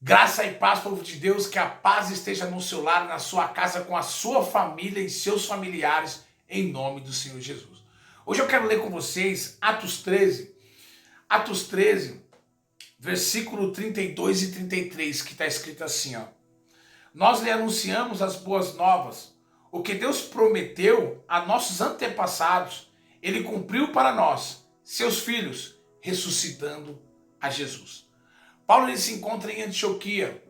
Graça e paz, povo de Deus, que a paz esteja no seu lar, na sua casa, com a sua família e seus familiares, em nome do Senhor Jesus. Hoje eu quero ler com vocês Atos 13, versículo 32 e 33, que está escrito assim, ó. Nós lhe anunciamos as boas novas, o que Deus prometeu a nossos antepassados, ele cumpriu para nós, seus filhos, ressuscitando a Jesus. Paulo ele se encontra em Antioquia.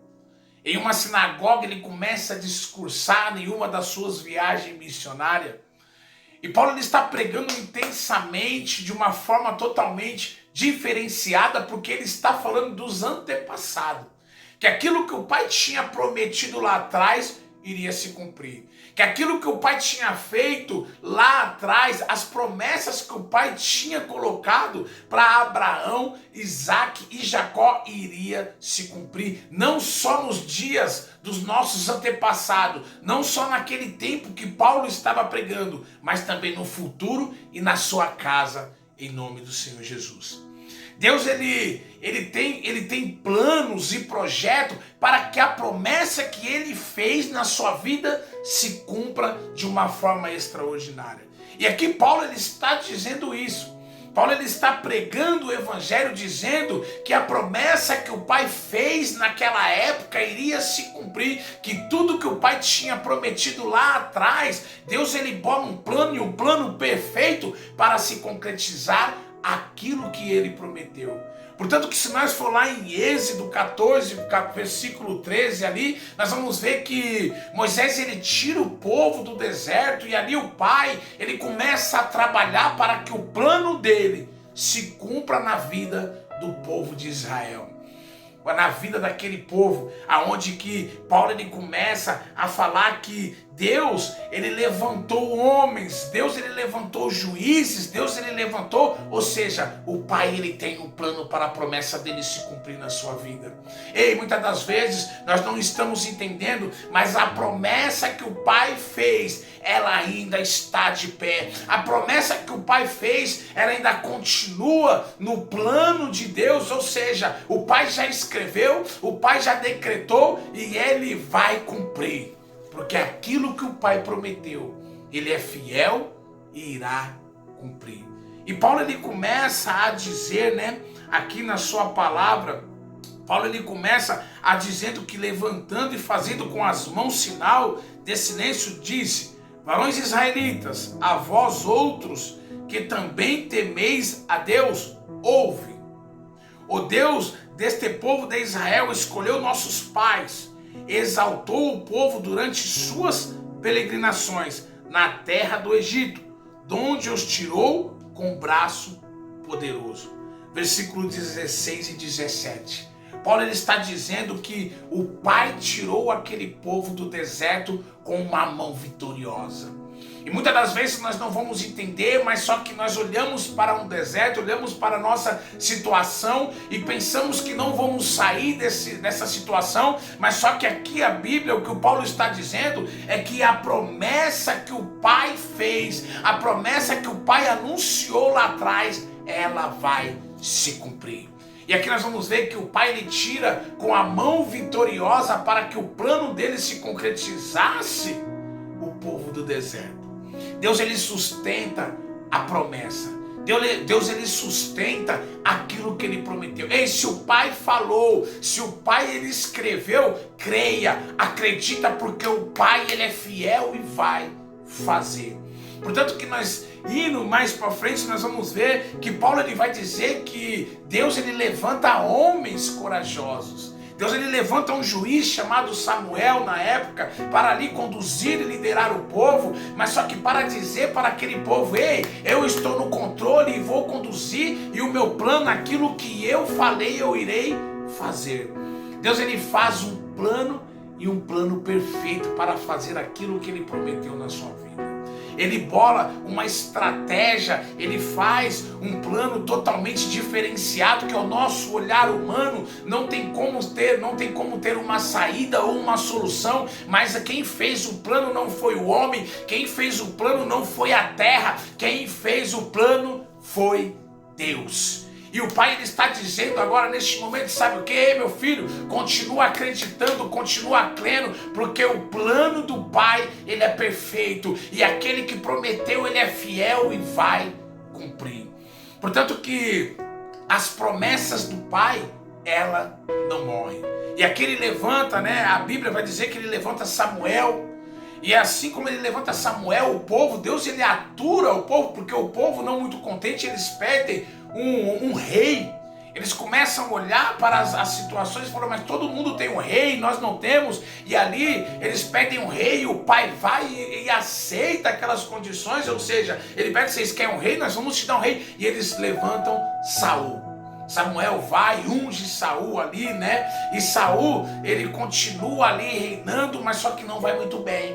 Em uma sinagoga ele começa a discursar em uma das suas viagens missionárias. E Paulo ele está pregando intensamente, de uma forma totalmente diferenciada, porque ele está falando dos antepassados. Que aquilo que o pai tinha prometido lá atrás iria se cumprir. Que aquilo que o pai tinha feito lá atrás, as promessas que o pai tinha colocado para Abraão, Isaac e Jacó iria se cumprir. Não só nos dias dos nossos antepassados, não só naquele tempo que Paulo estava pregando, mas também no futuro e na sua casa, em nome do Senhor Jesus. Deus ele tem planos e projetos para que a promessa que ele fez na sua vida se cumpra de uma forma extraordinária. E aqui Paulo ele está dizendo isso. Paulo ele está pregando o evangelho dizendo que a promessa que o pai fez naquela época iria se cumprir, que tudo que o pai tinha prometido lá atrás, Deus ele bola um plano e um plano perfeito para se concretizar aquilo que ele prometeu. Portanto, que se nós for lá em Êxodo 14, versículo 13 ali, nós vamos ver que Moisés ele tira o povo do deserto e ali o pai, ele começa a trabalhar para que o plano dele se cumpra na vida do povo de Israel. Na vida daquele povo, aonde que Paulo ele começa a falar que Deus ele levantou homens, Deus ele levantou juízes, Deus ele levantou, ou seja, o pai ele tem um plano para a promessa dele se cumprir na sua vida. E muitas das vezes nós não estamos entendendo, mas a promessa que o pai fez, ela ainda está de pé. A promessa que o pai fez, ela ainda continua no plano de Deus, ou seja, o pai já escreveu, o pai já decretou e ele vai cumprir. Porque aquilo que o pai prometeu, ele é fiel e irá cumprir. E Paulo ele começa a dizer, aqui na sua palavra, Paulo ele começa a dizendo que levantando e fazendo com as mãos sinal de silêncio, disse: varões israelitas, a vós outros que também temeis a Deus, ouve. O Deus deste povo de Israel escolheu nossos pais, exaltou o povo durante suas peregrinações na terra do Egito, de onde os tirou com braço poderoso. Versículo 16 e 17. Paulo ele está dizendo que o pai tirou aquele povo do deserto com uma mão vitoriosa. E muitas das vezes nós não vamos entender, mas só que nós olhamos para um deserto, olhamos para a nossa situação e pensamos que não vamos sair dessa situação, mas só que aqui a Bíblia, o que o Paulo está dizendo é que a promessa que o pai fez, a promessa que o pai anunciou lá atrás, ela vai se cumprir. E aqui nós vamos ver que o pai ele tira com a mão vitoriosa para que o plano dele se concretizasse o povo do deserto. Deus ele sustenta a promessa. Deus ele sustenta aquilo que ele prometeu. E se o pai falou, se o pai ele escreveu, creia, acredita, porque o pai ele é fiel e vai fazer. Portanto, que nós indo mais para frente, nós vamos ver que Paulo ele vai dizer que Deus ele levanta homens corajosos. Deus ele levanta um juiz chamado Samuel na época para ali conduzir e liderar o povo, mas só que para dizer para aquele povo: ei, eu estou no controle e vou conduzir, e o meu plano, aquilo que eu falei, eu irei fazer. Deus ele faz um plano e um plano perfeito para fazer aquilo que ele prometeu na sua vida. Ele bola uma estratégia, ele faz um plano totalmente diferenciado, que ao nosso olhar humano não tem como ter uma saída ou uma solução, mas quem fez o plano não foi o homem, quem fez o plano não foi a terra, quem fez o plano foi Deus. E o pai ele está dizendo agora neste momento, sabe o que, meu filho? Continua acreditando, continua crendo, porque o plano do pai ele é perfeito e aquele que prometeu ele é fiel e vai cumprir. Portanto que as promessas do pai, ela não morre. E aqui ele levanta, né? A Bíblia vai dizer que ele levanta Samuel. E assim como ele levanta Samuel, o povo, Deus ele atura o povo, porque o povo não muito contente, eles pedem um rei. Eles começam a olhar para as situações e falam, mas todo mundo tem um rei, nós não temos. E ali eles pedem um rei, e o pai vai e aceita aquelas condições, ou seja, ele pede, vocês querem um rei, nós vamos te dar um rei. E eles levantam Saul. Samuel vai, unge Saul ali, né? E Saul, ele continua ali reinando, mas só que não vai muito bem.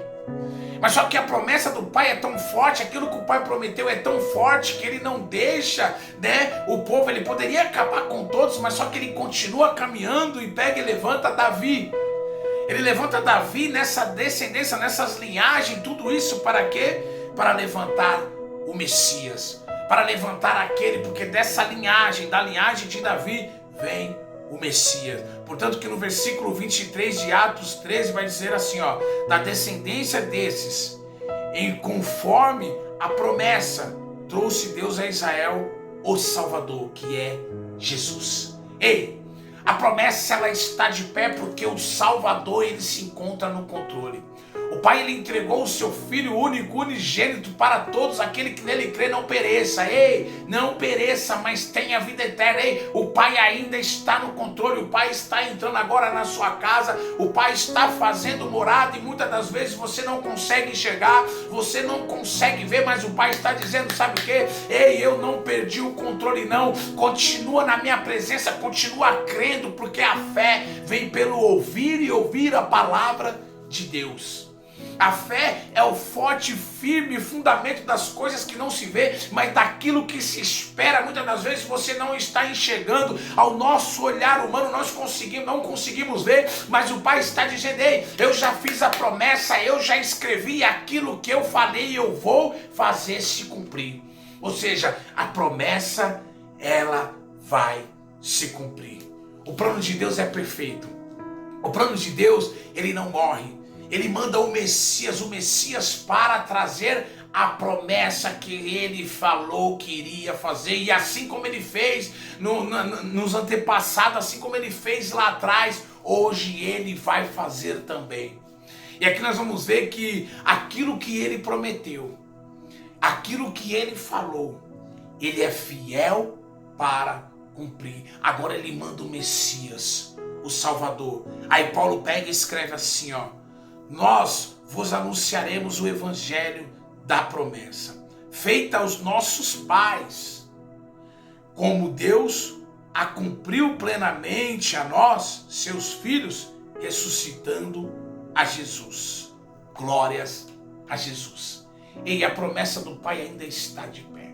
Mas só que a promessa do pai é tão forte, aquilo que o pai prometeu é tão forte que ele não deixa, né? O povo, ele poderia acabar com todos, mas só que ele continua caminhando e pega e levanta Davi. Ele levanta Davi nessa descendência, nessas linhagens, tudo isso para quê? Para levantar o Messias, para levantar aquele, porque dessa linhagem, da linhagem de Davi, vem o Messias. Portanto que no versículo 23 de Atos 13 vai dizer assim, ó, da descendência desses, em conforme a promessa, trouxe Deus a Israel o Salvador, que é Jesus. Ei, a promessa ela está de pé porque o Salvador ele se encontra no controle. O Pai ele entregou o seu Filho único, unigênito para todos, aquele que nele crê não pereça. Ei, não pereça, mas tenha vida eterna. Ei, o Pai ainda está no controle, o Pai está entrando agora na sua casa, o Pai está fazendo morada e muitas das vezes você não consegue enxergar, você não consegue ver, mas o Pai está dizendo, sabe o que? Ei, eu não perdi o controle não, continua na minha presença, continua crendo, porque a fé vem pelo ouvir e ouvir a palavra de Deus. A fé é o forte e firme fundamento das coisas que não se vê, mas daquilo que se espera. Muitas das vezes você não está enxergando, ao nosso olhar humano nós não conseguimos ver, mas o Pai está dizendo, ei, eu já fiz a promessa, eu já escrevi aquilo que eu falei, eu vou fazer se cumprir. Ou seja, a promessa, ela vai se cumprir. O plano de Deus é perfeito. O plano de Deus, ele não morre. Ele manda o Messias para trazer a promessa que ele falou que iria fazer. E assim como ele fez nos antepassados, assim como ele fez lá atrás, hoje ele vai fazer também. E aqui nós vamos ver que aquilo que ele prometeu, aquilo que ele falou, ele é fiel para cumprir. Agora ele manda o Messias, o Salvador. Aí Paulo pega e escreve assim, ó, nós vos anunciaremos o evangelho da promessa, feita aos nossos pais, como Deus a cumpriu plenamente a nós, seus filhos, ressuscitando a Jesus. Glórias a Jesus. E a promessa do Pai ainda está de pé.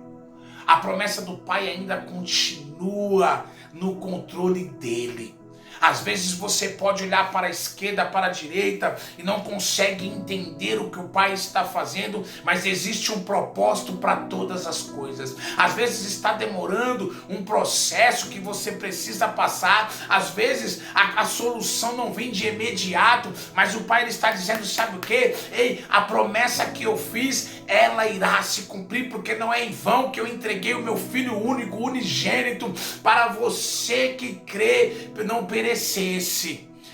A promessa do Pai ainda continua no controle dele. Às vezes você pode olhar para a esquerda, para a direita e não consegue entender o que o Pai está fazendo, mas existe um propósito para todas as coisas. Às vezes está demorando um processo que você precisa passar, às vezes a solução não vem de imediato, mas o Pai ele está dizendo, sabe o que? Ei, a promessa que eu fiz, ela irá se cumprir, porque não é em vão que eu entreguei o meu Filho único, unigênito, para você que crê, não perecesse.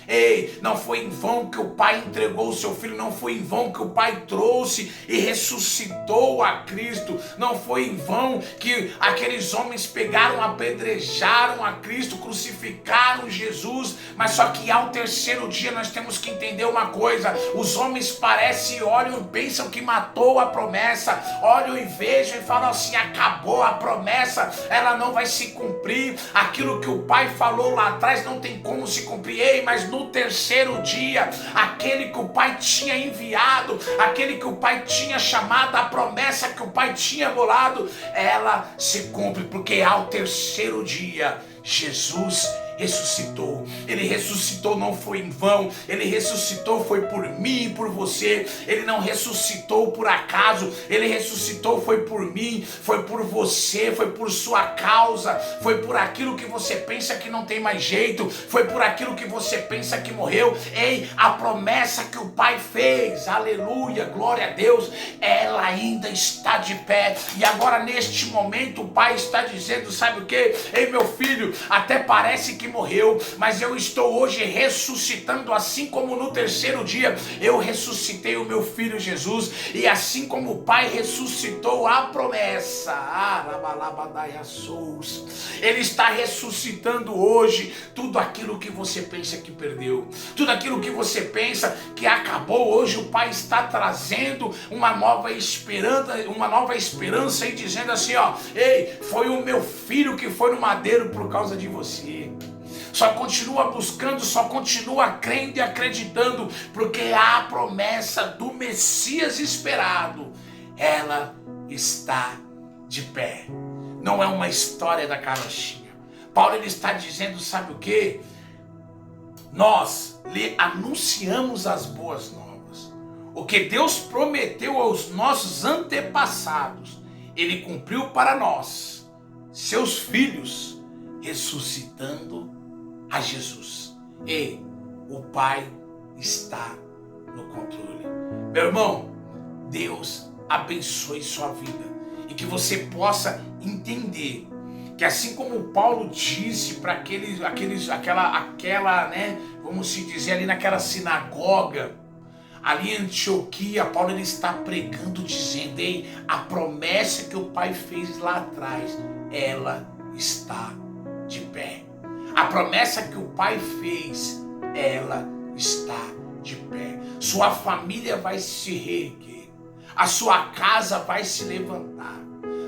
Ei, não foi em vão que o Pai entregou o seu Filho, não foi em vão que o Pai trouxe e ressuscitou a Cristo, não foi em vão que aqueles homens pegaram, apedrejaram a Cristo, crucificaram Jesus, mas só que ao terceiro dia nós temos que entender uma coisa, os homens parecem, olham, pensam que matou a promessa, olham e vejam e falam assim, acabou a promessa, ela não vai se cumprir, aquilo que o Pai falou lá atrás não tem como se cumprir. Ei, mas no terceiro dia, aquele que o Pai tinha enviado, aquele que o Pai tinha chamado, a promessa que o Pai tinha bolado, ela se cumpre, porque ao terceiro dia, Jesus, ressuscitou. Ele ressuscitou, não foi em vão. Ele ressuscitou, foi por mim e por você. Ele não ressuscitou por acaso. Ele ressuscitou, foi por mim, foi por você, foi por sua causa, foi por aquilo que você pensa que não tem mais jeito, foi por aquilo que você pensa que morreu. Ei, a promessa que o Pai fez, aleluia, glória a Deus, ela ainda está de pé. E agora neste momento o Pai está dizendo, sabe o que? Ei, meu filho, até parece que morreu, mas eu estou hoje ressuscitando, assim como no terceiro dia eu ressuscitei o meu filho Jesus, e assim como o Pai ressuscitou a promessa, Ele está ressuscitando hoje tudo aquilo que você pensa que perdeu, tudo aquilo que você pensa que acabou. Hoje o Pai está trazendo uma nova esperança e dizendo assim, ó, ei, foi o meu filho que foi no madeiro por causa de você. Só continua buscando, só continua crendo e acreditando, porque a promessa do Messias esperado, ela está de pé. Não é uma história da carochinha. Paulo, ele está dizendo, sabe o que? Nós lhe anunciamos as boas novas. O que Deus prometeu aos nossos antepassados, Ele cumpriu para nós, seus filhos, ressuscitando a Jesus. E o Pai está no controle. Meu irmão, Deus abençoe sua vida e que você possa entender que assim como Paulo disse para aquela, né, vamos se dizer, ali naquela sinagoga, ali em Antioquia, Paulo, ele está pregando, dizendo, ei, a promessa que o Pai fez lá atrás, ela está de pé. A promessa que o Pai fez, ela está de pé. Sua família vai se reerguer, a sua casa vai se levantar.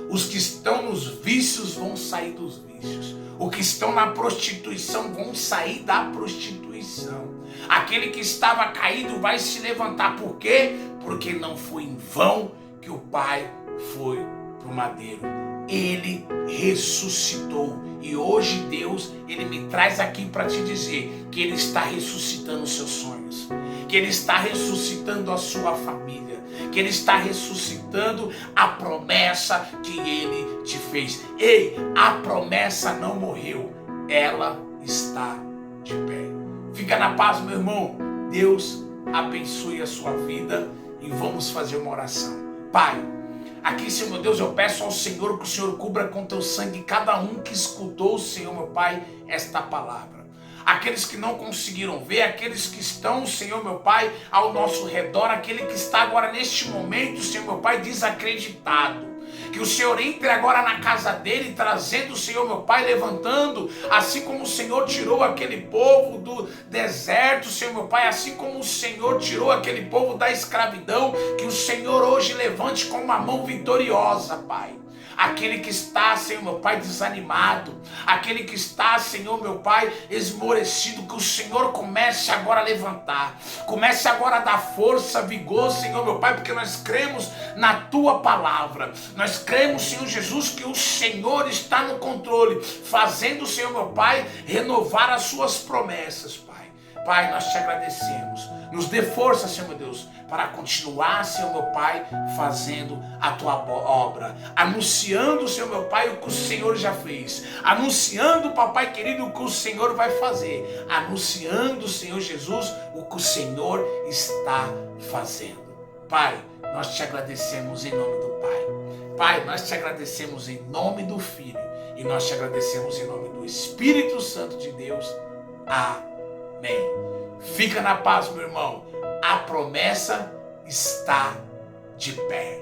Os que estão nos vícios vão sair dos vícios. Os que estão na prostituição vão sair da prostituição. Aquele que estava caído vai se levantar. Por quê? Porque não foi em vão que o Pai foi para o madeiro. Ele ressuscitou. E hoje Deus, Ele me traz aqui para te dizer que Ele está ressuscitando os seus sonhos, que Ele está ressuscitando a sua família, que Ele está ressuscitando a promessa que Ele te fez. Ei, a promessa não morreu, ela está de pé. Fica na paz, meu irmão. Deus abençoe a sua vida e vamos fazer uma oração. Pai, aqui, Senhor meu Deus, eu peço ao Senhor que o Senhor cubra com teu sangue cada um que escutou, Senhor meu Pai, esta palavra. Aqueles que não conseguiram ver, aqueles que estão, Senhor meu Pai, ao nosso redor, aquele que está agora neste momento, Senhor meu Pai, desacreditado. Que o Senhor entre agora na casa dele, trazendo, Senhor meu Pai, levantando, assim como o Senhor tirou aquele povo do deserto, Senhor meu Pai, assim como o Senhor tirou aquele povo da escravidão, que o Senhor hoje levante com uma mão vitoriosa, Pai. Aquele que está, Senhor meu Pai, desanimado, aquele que está, Senhor meu Pai, esmorecido, que o Senhor comece agora a levantar, comece agora a dar força, vigor, Senhor meu Pai, porque nós cremos na Tua palavra, nós cremos, Senhor Jesus, que o Senhor está no controle, fazendo, Senhor meu Pai, renovar as Suas promessas, Pai. Pai, nós te agradecemos, nos dê força, Senhor meu Deus, para continuar, Senhor meu Pai, fazendo a Tua obra, anunciando, Senhor meu Pai, o que o Senhor já fez, anunciando, Papai querido, o que o Senhor vai fazer, anunciando, Senhor Jesus, o que o Senhor está fazendo. Pai, nós te agradecemos em nome do Pai. Pai, nós te agradecemos em nome do Filho e nós te agradecemos em nome do Espírito Santo de Deus. Amém. Fica na paz, meu irmão. A promessa está de pé.